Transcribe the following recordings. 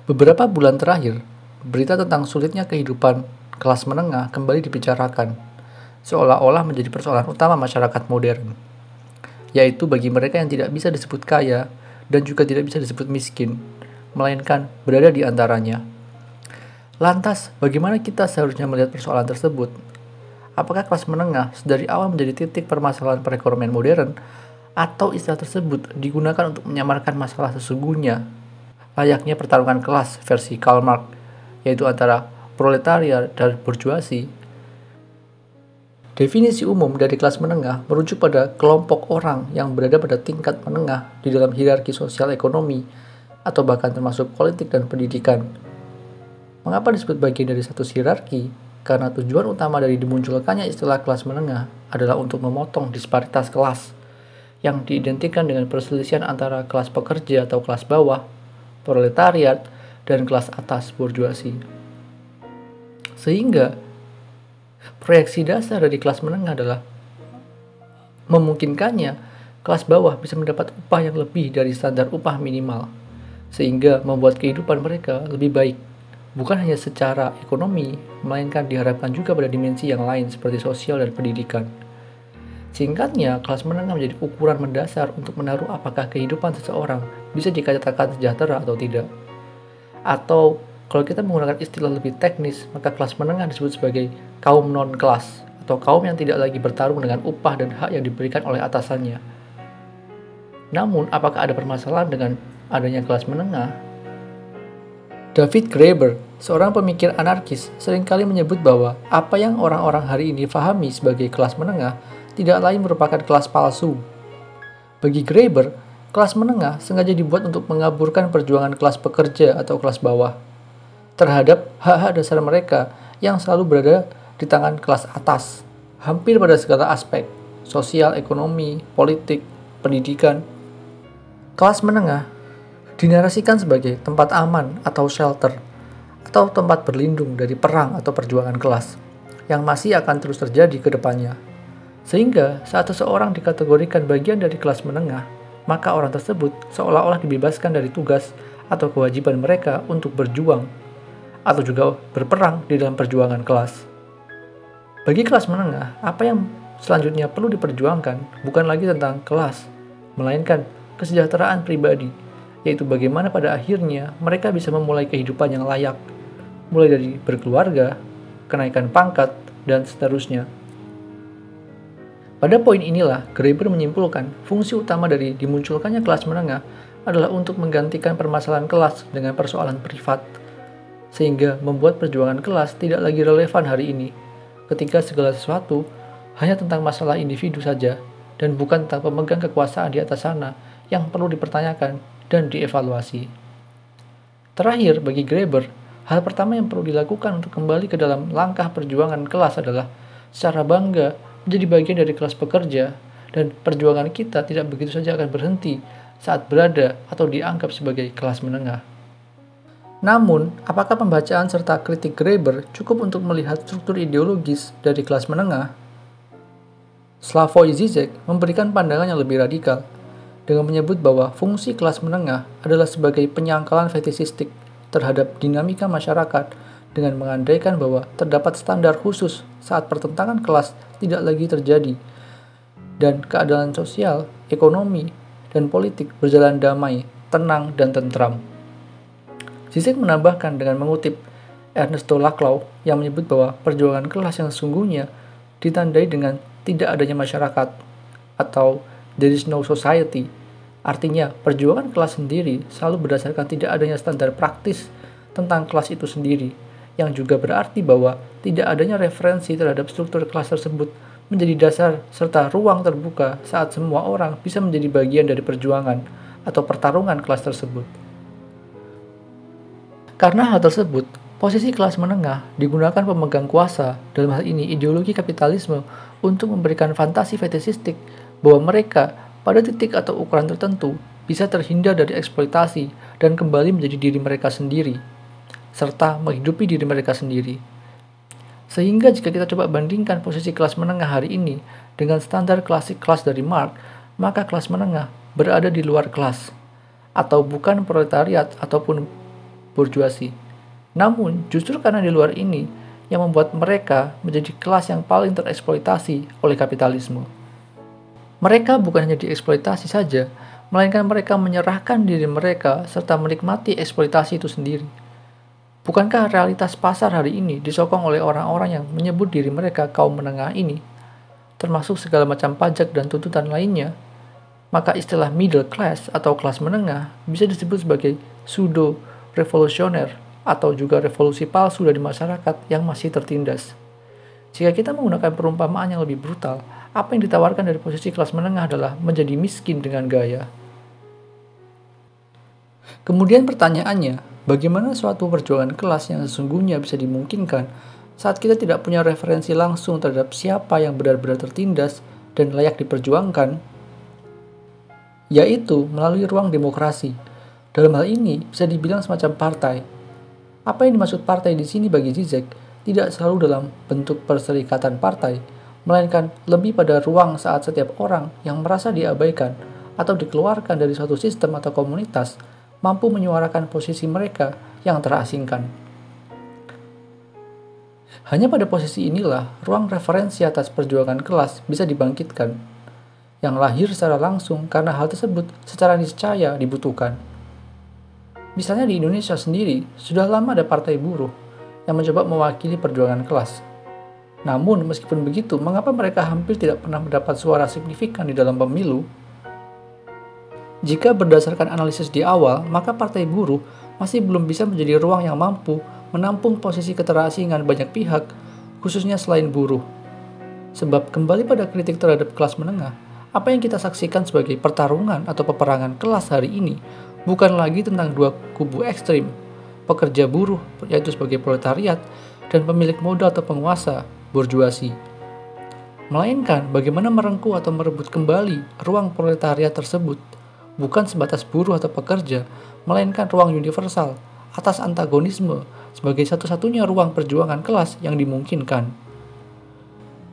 Beberapa bulan terakhir, berita tentang sulitnya kehidupan kelas menengah kembali dibicarakan, seolah-olah menjadi persoalan utama masyarakat modern, yaitu bagi mereka yang tidak bisa disebut kaya dan juga tidak bisa disebut miskin, melainkan berada di antaranya. Lantas, bagaimana kita seharusnya melihat persoalan tersebut? Apakah kelas menengah sedari awal menjadi titik permasalahan perekonomian modern, atau istilah tersebut digunakan untuk menyamarkan masalah sesungguhnya, layaknya pertarungan kelas versi Karl Marx, yaitu antara proletariat dan burjuasi? Definisi umum dari kelas menengah merujuk pada kelompok orang yang berada pada tingkat menengah di dalam hierarki sosial ekonomi, atau bahkan termasuk politik dan pendidikan. Mengapa disebut bagian dari satu hierarki? Karena tujuan utama dari dimunculkannya istilah kelas menengah adalah untuk memotong disparitas kelas yang diidentikan dengan perselisihan antara kelas pekerja atau kelas bawah, proletariat, dan kelas atas burjuasi. Sehingga proyeksi dasar dari kelas menengah adalah memungkinkannya kelas bawah bisa mendapat upah yang lebih dari standar upah minimal, sehingga membuat kehidupan mereka lebih baik, bukan hanya secara ekonomi, melainkan diharapkan juga pada dimensi yang lain seperti sosial dan pendidikan. Singkatnya, kelas menengah menjadi ukuran mendasar untuk menaruh apakah kehidupan seseorang bisa dikatakan sejahtera atau tidak. Atau, kalau kita menggunakan istilah lebih teknis, maka kelas menengah disebut sebagai kaum non-kelas, atau kaum yang tidak lagi bertarung dengan upah dan hak yang diberikan oleh atasannya. Namun, apakah ada permasalahan dengan adanya kelas menengah? David Graeber, seorang pemikir anarkis, seringkali menyebut bahwa apa yang orang-orang hari ini pahami sebagai kelas menengah tidak lain merupakan kelas palsu. Bagi Graeber, kelas menengah sengaja dibuat untuk mengaburkan perjuangan kelas pekerja atau kelas bawah terhadap hak-hak dasar mereka yang selalu berada di tangan kelas atas, hampir pada segala aspek, sosial, ekonomi, politik, pendidikan. Kelas menengah dinarasikan sebagai tempat aman atau shelter, atau tempat berlindung dari perang atau perjuangan kelas, yang masih akan terus terjadi ke depannya. Sehingga saat seseorang dikategorikan bagian dari kelas menengah, maka orang tersebut seolah-olah dibebaskan dari tugas atau kewajiban mereka untuk berjuang, atau juga berperang di dalam perjuangan kelas. Bagi kelas menengah, apa yang selanjutnya perlu diperjuangkan bukan lagi tentang kelas, melainkan kesejahteraan pribadi, yaitu bagaimana pada akhirnya mereka bisa memulai kehidupan yang layak, mulai dari berkeluarga, kenaikan pangkat, dan seterusnya. Pada poin inilah, Graeber menyimpulkan fungsi utama dari dimunculkannya kelas menengah adalah untuk menggantikan permasalahan kelas dengan persoalan privat, sehingga membuat perjuangan kelas tidak lagi relevan hari ini, ketika segala sesuatu hanya tentang masalah individu saja, dan bukan tentang pemegang kekuasaan di atas sana yang perlu dipertanyakan dan dievaluasi. Terakhir, bagi Graeber, hal pertama yang perlu dilakukan untuk kembali ke dalam langkah perjuangan kelas adalah secara bangga menjadi bagian dari kelas pekerja, dan perjuangan kita tidak begitu saja akan berhenti saat berada atau dianggap sebagai kelas menengah. Namun, apakah pembacaan serta kritik Graeber cukup untuk melihat struktur ideologis dari kelas menengah? Slavoj Žižek memberikan pandangan yang lebih radikal, dengan menyebut bahwa fungsi kelas menengah adalah sebagai penyangkalan fetisistik terhadap dinamika masyarakat, dengan mengandaikan bahwa terdapat standar khusus saat pertentangan kelas tidak lagi terjadi, dan keadilan sosial, ekonomi, dan politik berjalan damai, tenang, dan tentram. Zizek menambahkan dengan mengutip Ernesto Laclau yang menyebut bahwa perjuangan kelas yang sesungguhnya ditandai dengan tidak adanya masyarakat, atau there is no society. Artinya, perjuangan kelas sendiri selalu berdasarkan tidak adanya standar praktis tentang kelas itu sendiri, yang juga berarti bahwa tidak adanya referensi terhadap struktur kelas tersebut menjadi dasar serta ruang terbuka saat semua orang bisa menjadi bagian dari perjuangan atau pertarungan kelas tersebut. Karena hal tersebut, posisi kelas menengah digunakan pemegang kuasa, dalam hal ini ideologi kapitalisme, untuk memberikan fantasi fetisistik bahwa mereka pada titik atau ukuran tertentu bisa terhindar dari eksploitasi dan kembali menjadi diri mereka sendiri, serta menghidupi diri mereka sendiri. Sehingga jika kita coba bandingkan posisi kelas menengah hari ini dengan standar klasik kelas dari Marx, maka kelas menengah berada di luar kelas, atau bukan proletariat ataupun burjuasi. Namun, justru karena di luar ini yang membuat mereka menjadi kelas yang paling tereksploitasi oleh kapitalisme. Mereka bukan hanya dieksploitasi saja, melainkan mereka menyerahkan diri mereka serta menikmati eksploitasi itu sendiri. Bukankah realitas pasar hari ini disokong oleh orang-orang yang menyebut diri mereka kaum menengah ini, termasuk segala macam pajak dan tuntutan lainnya? Maka istilah middle class atau kelas menengah bisa disebut sebagai pseudo-revolusioner atau juga revolusi palsu dari masyarakat yang masih tertindas. Jika kita menggunakan perumpamaan yang lebih brutal, apa yang ditawarkan dari posisi kelas menengah adalah menjadi miskin dengan gaya. Kemudian pertanyaannya, bagaimana suatu perjuangan kelas yang sesungguhnya bisa dimungkinkan saat kita tidak punya referensi langsung terhadap siapa yang benar-benar tertindas dan layak diperjuangkan? Yaitu melalui ruang demokrasi. Dalam hal ini bisa dibilang semacam partai. Apa yang dimaksud partai di sini bagi Zizek tidak selalu dalam bentuk perserikatan partai, melainkan lebih pada ruang saat setiap orang yang merasa diabaikan atau dikeluarkan dari suatu sistem atau komunitas mampu menyuarakan posisi mereka yang terasingkan. Hanya pada posisi inilah ruang referensi atas perjuangan kelas bisa dibangkitkan, yang lahir secara langsung karena hal tersebut secara niscaya dibutuhkan. Misalnya di Indonesia sendiri, sudah lama ada partai buruh yang mencoba mewakili perjuangan kelas. Namun, meskipun begitu, mengapa mereka hampir tidak pernah mendapat suara signifikan di dalam pemilu? Jika berdasarkan analisis di awal, maka partai buruh masih belum bisa menjadi ruang yang mampu menampung posisi keterasingan banyak pihak, khususnya selain buruh. Sebab kembali pada kritik terhadap kelas menengah, apa yang kita saksikan sebagai pertarungan atau peperangan kelas hari ini bukan lagi tentang dua kubu ekstrim, pekerja buruh yaitu sebagai proletariat dan pemilik modal atau penguasa, burjuasi. Melainkan bagaimana merengkuh atau merebut kembali ruang proletariat tersebut, bukan sebatas buruh atau pekerja, melainkan ruang universal atas antagonisme sebagai satu-satunya ruang perjuangan kelas yang dimungkinkan.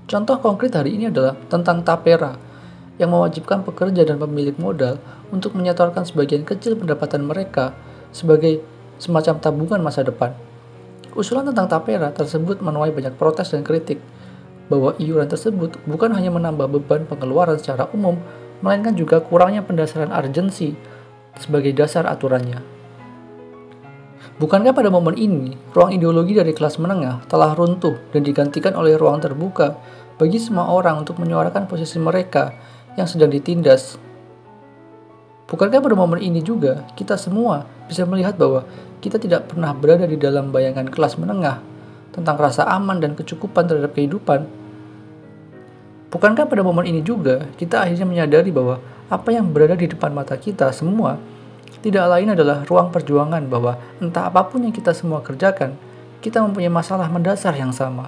Contoh konkret hari ini adalah tentang tapera, yang mewajibkan pekerja dan pemilik modal untuk menyetorkan sebagian kecil pendapatan mereka sebagai semacam tabungan masa depan. Usulan tentang tapera tersebut menuai banyak protes dan kritik, bahwa iuran tersebut bukan hanya menambah beban pengeluaran secara umum, melainkan juga kurangnya pendasaran urgensi sebagai dasar aturannya. Bukankah pada momen ini, ruang ideologi dari kelas menengah telah runtuh dan digantikan oleh ruang terbuka bagi semua orang untuk menyuarakan posisi mereka yang sedang ditindas? Bukankah pada momen ini juga kita semua bisa melihat bahwa kita tidak pernah berada di dalam bayangan kelas menengah tentang rasa aman dan kecukupan terhadap kehidupan? Bukankah pada momen ini juga kita akhirnya menyadari bahwa apa yang berada di depan mata kita semua tidak lain adalah ruang perjuangan, bahwa entah apapun yang kita semua kerjakan, kita mempunyai masalah mendasar yang sama.